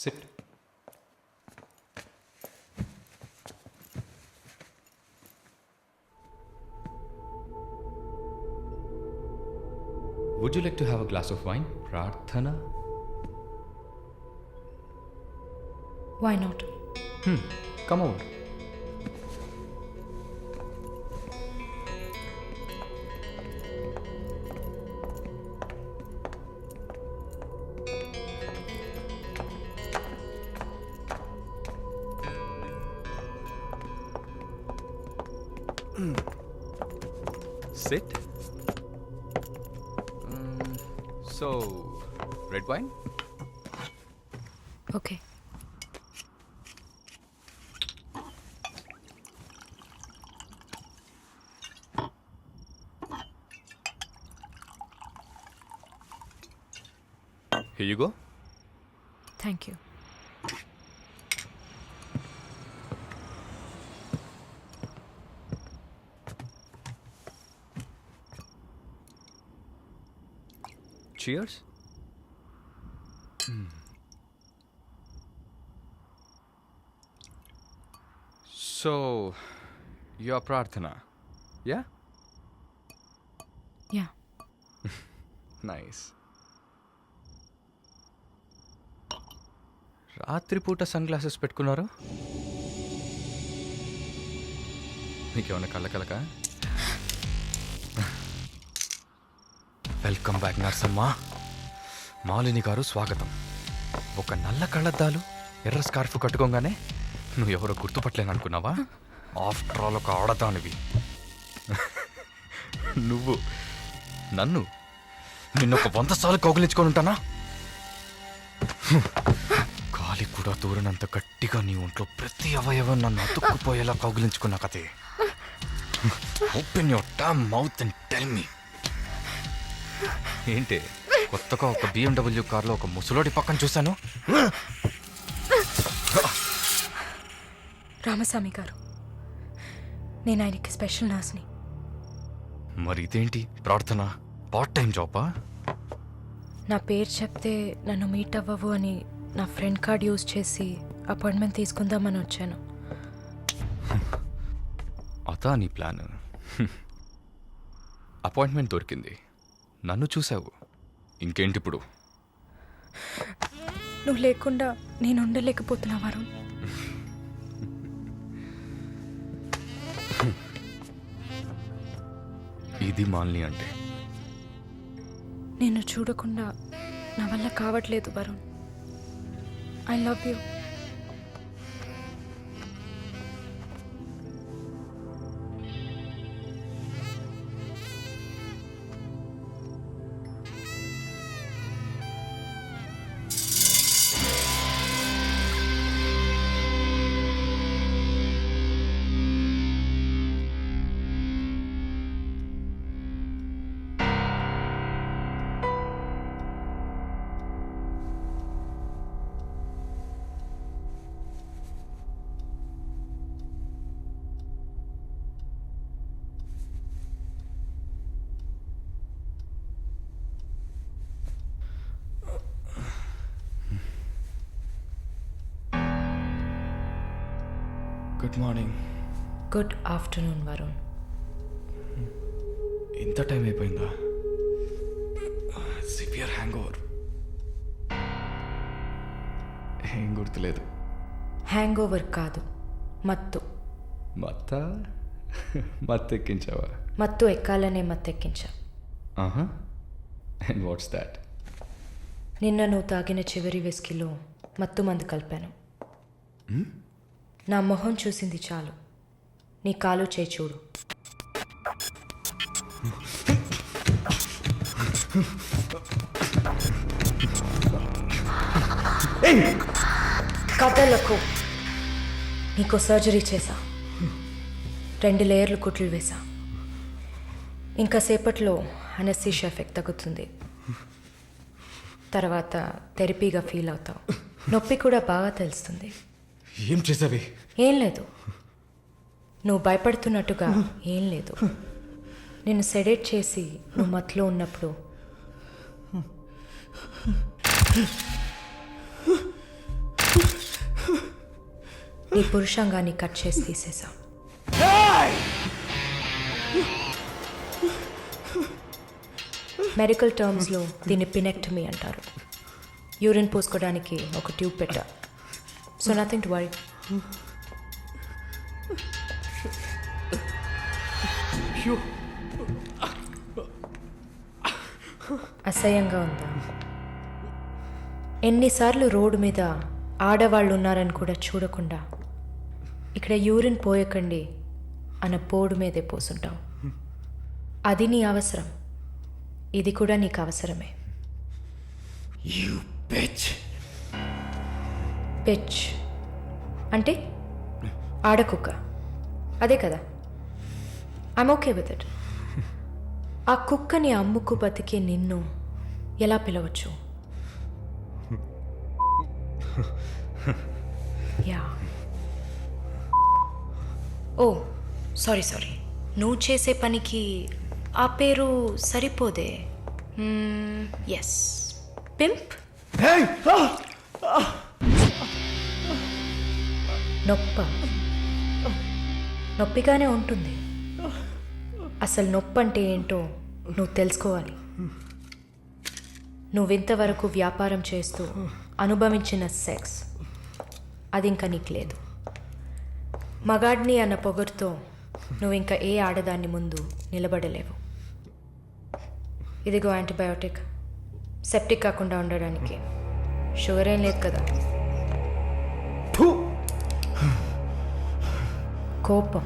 Sit. Would you like to have a glass of wine, Prarthana? Why not? Come over. Sit. So, red wine? Okay. Here you go. Thank you. Cheers. So, you're Prarthana, yeah? Yeah. Nice. రాత్రిపూట sun glasses పెట్టుకున్నారు మీకేమన్నా కళ్ళ welcome back Narsamma. Malini గారు స్వాగతం. ఒక నల్ల కళ్ళద్దాలు ఎర్ర స్కార్ఫ్ కట్టుకోగానే నువ్వు ఎవరో గుర్తుపట్టలేననుకున్నావా? ఆఫ్టర్ ఆల్ ఒక ఆడదానివి. నువ్వు నన్ను నిన్నొక 100 సార్లు కౌగిలించుకొని ఉంటానా? గాలి కూడా దూరనంత గట్టిగా నీ ఒంట్లో ప్రతి అవయవం నన్ను అతుక్కుపోయేలా కౌగిలించుకున్నా కదే. Open your damn mouth and tell me. ఏంటి కొత్తగా ఒక BMW కార్లో ఒక ముసలోడి పక్కన చూశాను. రామస్వామి గారు, నేను ఆయనకి స్పెషల్ నర్స్ని. మరి ఇదేంటి ప్రార్థన? పార్ట్ టైం జాబా? నా పేరు చెప్తే నన్ను మీట్ అవ్వవు అని నా ఫ్రెండ్ కార్డ్ యూజ్ చేసి అపాయింట్మెంట్ తీసుకుందామని వచ్చాను. అదా నీ ప్లాన్? అపాయింట్మెంట్ దొరికింది, నన్ను చూసావు, ఇంకేంటి ఇప్పుడు? నువ్వు లేకుండా నేను ఉండలేకపోతున్నా వరుణ్. ఇది మాలిని అంటే. నిన్ను చూడకుండా నా వల్ల కావట్లేదు Varun. I love you. Good morning. Good afternoon Varun. ఇంత టైం అయిపోయిందా? Severe hangover. ఏం గుర్తులేదు. హ్యాంగ్ ఓవర్ కాదు, మత్తు. మత్తెక్కించావా? మత్తు ఎక్కాలనే మత్తెక్కించా. And what's that? నిన్న నువ్వు తాగిన చివరి విస్కీలో మత్తు మందు కలిపాను. నా మొహం చూసింది చాలు, నీ కాలు చేయి చూడు. కథలకు నీకు సర్జరీ చేశా, 2 లేయర్లు కుట్లు వేశా. ఇంకా సేపట్లో అనస్థీషియా ఎఫెక్ట్ తగ్గుతుంది. తర్వాత థెరపీగా ఫీల్ అవుతావు. నొప్పి కూడా బాగా తెలుస్తుంది. ఏం చేసావి? ఏం లేదు, నువ్వు భయపడుతున్నట్టుగా ఏం లేదు. నేను సెడేట్ చేసి నువ్వు మత్తులో ఉన్నప్పుడు నీ పురుషాంగాన్ని కట్ చేసి తీసేశాం. మెడికల్ టర్మ్స్లో దీన్ని పినెక్టమీ అంటారు. యూరిన్ పోసుకోవడానికి ఒక ట్యూబ్ పెట్టా. So nothing to worry. అసహ్యంగా ఉందా? ఎన్నిసార్లు రోడ్డు మీద ఆడవాళ్ళు ఉన్నారని కూడా చూడకుండా ఇక్కడ యూరిన్ పోయకండి అన్న పోడు మీదే పోసుంటాం. అది నీ అవసరం, ఇది కూడా నీకు అవసరమే. పిచ్ అంటే ఆడకుక్క, అదే కదా. I'm okay with it. ఆ కుక్కని అమ్ముకు బతికే నిన్ను ఎలా పిలవచ్చు? యా. ఓ సారీ, నువ్వు చేసే పనికి ఆ పేరు సరిపోదే. Yes, pimp. నొప్పిగానే ఉంటుంది. అసలు నొప్పి అంటే ఏంటో నువ్వు తెలుసుకోవాలి. నువ్వింతవరకు వ్యాపారం చేస్తూ అనుభవించిన సెక్స్ అది ఇంకా నీకు లేదు. మగాడిని అన్న పొగరుతో నువ్వు ఇంకా ఏ ఆడదాన్ని ముందు నిలబడలేవు. ఇదిగో యాంటీబయోటిక్, సెప్టిక్ కాకుండా ఉండడానికి. షుగర్ ఏం లేదు కదా. కోపం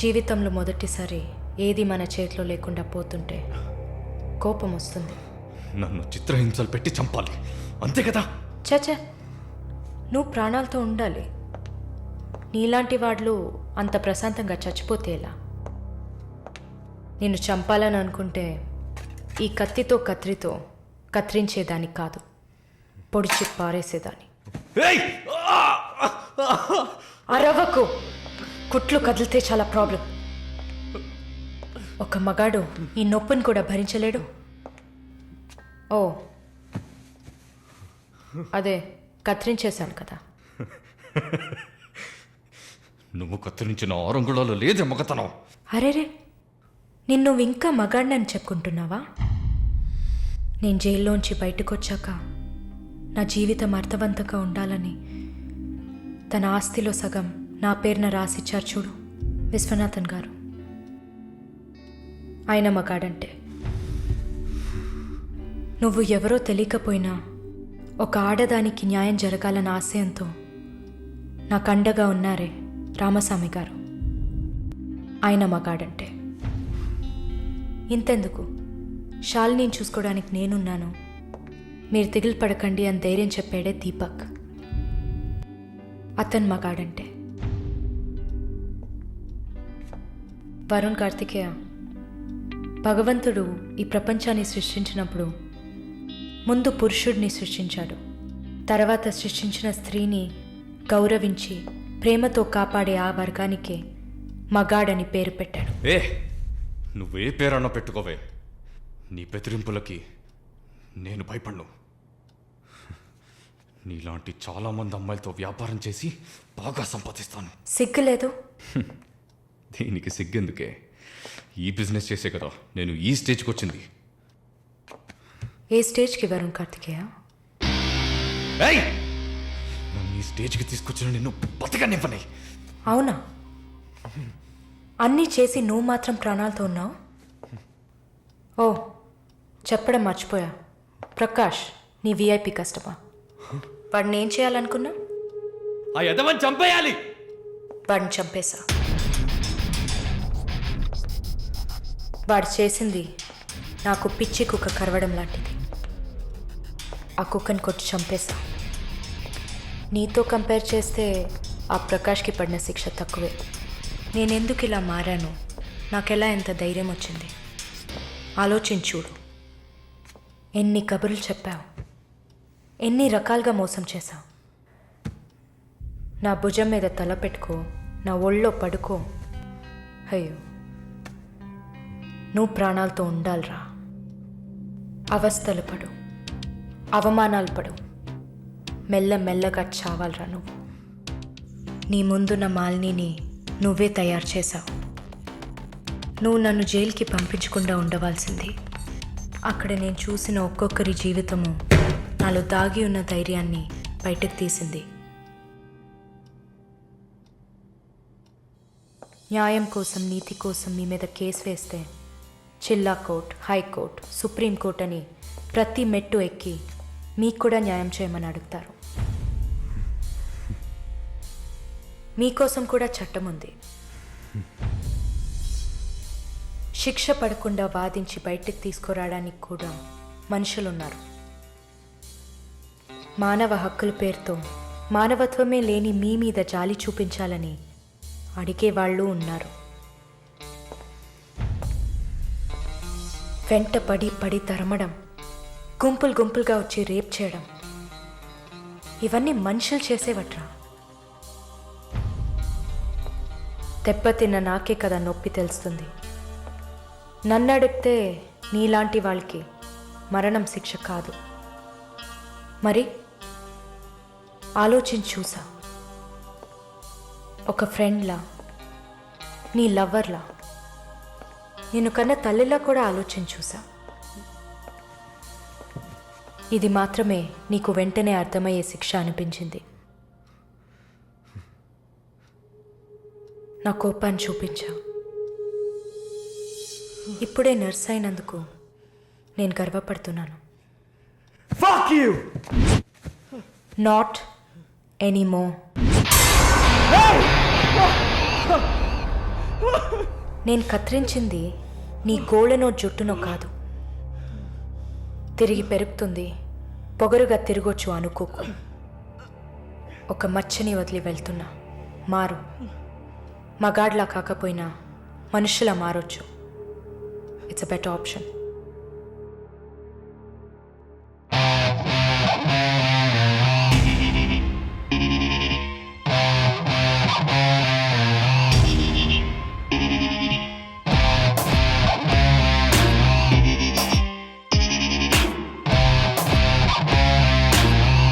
జీవితంలో మొదటిసారి ఏది మన చేతిలో లేకుండా పోతుంటే కోపం వస్తుంది. నన్ను చిత్రహింసలు పెట్టి చంపాలి, అంతే కదా? చచ, నువ్వు ప్రాణాలతో ఉండాలి. నీలాంటి వాళ్ళు అంత ప్రశాంతంగా చచ్చిపోతే ఎలా? నిన్ను చంపాలని అనుకుంటే ఈ కత్తితో కత్తిరించేదాన్ని కాదు, పొడిచి పారేసేదాన్ని. అరవకు, కుట్లు కదిలితే చాలా ప్రాబ్లం. ఒక మగాడు ఈ నొప్పిని కూడా భరించలేడు. ఓ అదే కత్తిరించేశాను కదా. నువ్వు కత్తిరించిన ఆరంగుళాలు లేదే మగతనం. అరేరే, నిన్ను ఇంకా మగాడినని చెప్పుకుంటున్నావా? నేను జైల్లోంచి బయటకు వచ్చాక నా జీవితం అర్థవంతంగా ఉండాలని తన ఆస్తిలో సగం నా పేరున రాసిచ్చారు చూడు విశ్వనాథన్ గారు. ఆయన మగాడంటే. నువ్వు ఎవరో తెలియకపోయినా ఒక ఆడదానికి న్యాయం జరగాలన్న ఆశయంతో నాకు అండగా ఉన్నారే రామస్వామి గారు, ఆయన మగాడంటే. ఇంతెందుకు, శాలిని చూసుకోవడానికి నేనున్నాను, మీరు దిగులు పడకండి అని ధైర్యం చెప్పాడే దీపక్, అతను మగాడంటే. వరుణ్ కార్తికేయ, భగవంతుడు ఈ ప్రపంచాన్ని సృష్టించినప్పుడు ముందు పురుషుడిని సృష్టించాడు. తర్వాత సృష్టించిన స్త్రీని గౌరవించి ప్రేమతో కాపాడే ఆ వర్గానికే మగాడని పేరు పెట్టాడు. నువ్వే పేరన్నా పెట్టుకోవే, నీ బెదిరింపులకి నేను భయపడను. నీలాంటి చాలామంది అమ్మాయిలతో వ్యాపారం చేసి బాగా సంపాదిస్తాను. సిగ్గులేదు? దీనికి సిగ్గెందుకే, ఈ బిజినెస్ చేసే కదా నేను ఈ స్టేజ్కి వచ్చింది. ఏ స్టేజ్కి వరుణ్ కార్తికేయ? నన్ను ఈ స్టేజ్కి తీసుకొచ్చిన నిన్ను బతకనివ్వని. అవునా? అన్నీ చేసి నువ్వు మాత్రం ప్రాణాలతో ఉన్నావు? ఓ చెప్పడం మర్చిపోయా, ప్రకాష్ నీ విఐపి కస్టమా. వాడిని ఏం చేయాలనుకున్నా? ఆ యదవని చంపేయాలి. వాడిని చంపేశా. వాడు చేసింది నాకు పిచ్చి కుక్క కరవడం లాంటిది. ఆ కుక్కని కొట్టి చంపేశా. నీతో కంపేర్ చేస్తే ఆ ప్రకాష్కి పడిన శిక్ష తక్కువే. నేనెందుకు ఇలా మారాను, నాకెలా ఎంత ధైర్యం వచ్చింది ఆలోచించుడు. ఎన్ని కబుర్లు చెప్పావు, ఎన్ని రకాలుగా మోసం చేశావు. నా భుజం మీద తల పెట్టుకో, నా ఒళ్ళో పడుకో. అయ్యో, నువ్వు ప్రాణాలతో ఉండాలిరా. అవస్థలు పడు, అవమానాలు పడు, మెల్లగా చావాలిరా నువ్వు. నీ ముందున్న మాలినిని నువ్వే తయారు చేశావు. నువ్వు నన్ను జైలుకి పంపించకుండా ఉండవలసింది. అక్కడ నేను చూసిన ఒక్కొక్కరి జీవితము నాలో దాగి ఉన్న ధైర్యాన్ని బయటకు తీసింది. న్యాయం కోసం, నీతి కోసం మీ మీద కేసు వేస్తే జిల్లా కోర్ట్, హైకోర్టు, సుప్రీంకోర్టు అని ప్రతి మెట్టు ఎక్కి మీకు కూడా న్యాయం చేయమని అడుగుతారు. మీకోసం కూడా చట్టం ఉంది. శిక్ష పడకుండా వాదించి బయటకు తీసుకురావడానికి కూడా మనుషులున్నారు. మానవ హక్కుల పేరుతో మానవత్వమే లేని మీ మీద జాలి చూపించాలని అడిగేవాళ్ళు ఉన్నారు. వెంట పడి తరమడం, గుంపులు గుంపులుగా వచ్చి రేప్ చేయడం, ఇవన్నీ మనుషులు చేసేవట్రా. దెబ్బతిన్న నాకే కదా నొప్పి తెలుస్తుంది. నన్ను అడిగితే నీలాంటి వాళ్ళకి మరణం శిక్ష కాదు. మరి ఆలోచించి చూసా. ఒక ఫ్రెండ్లా, నీ లవర్లా, నేను కన్నా తల్లిలా కూడా ఆలోచించి చూసా. ఇది మాత్రమే నీకు వెంటనే అర్థమయ్యే శిక్ష అనిపించింది. నా కోపాన్ని చూపించావు. ఇప్పుడే నర్స్ అయినందుకు నేను గర్వపడుతున్నాను. Fuck you! Not anymore. నేను కత్తిరించింది నీ గోళ్ళనో జుట్టునో కాదు. తిరిగి పెరుగుతుంది, పొగరుగా తిరగొచ్చు అనుకోకు. ఒక మచ్చని వదిలి వెళ్తున్నా. మారు. మగాడ్లా కాకపోయినా మనుషులా మారొచ్చు. It's a better option.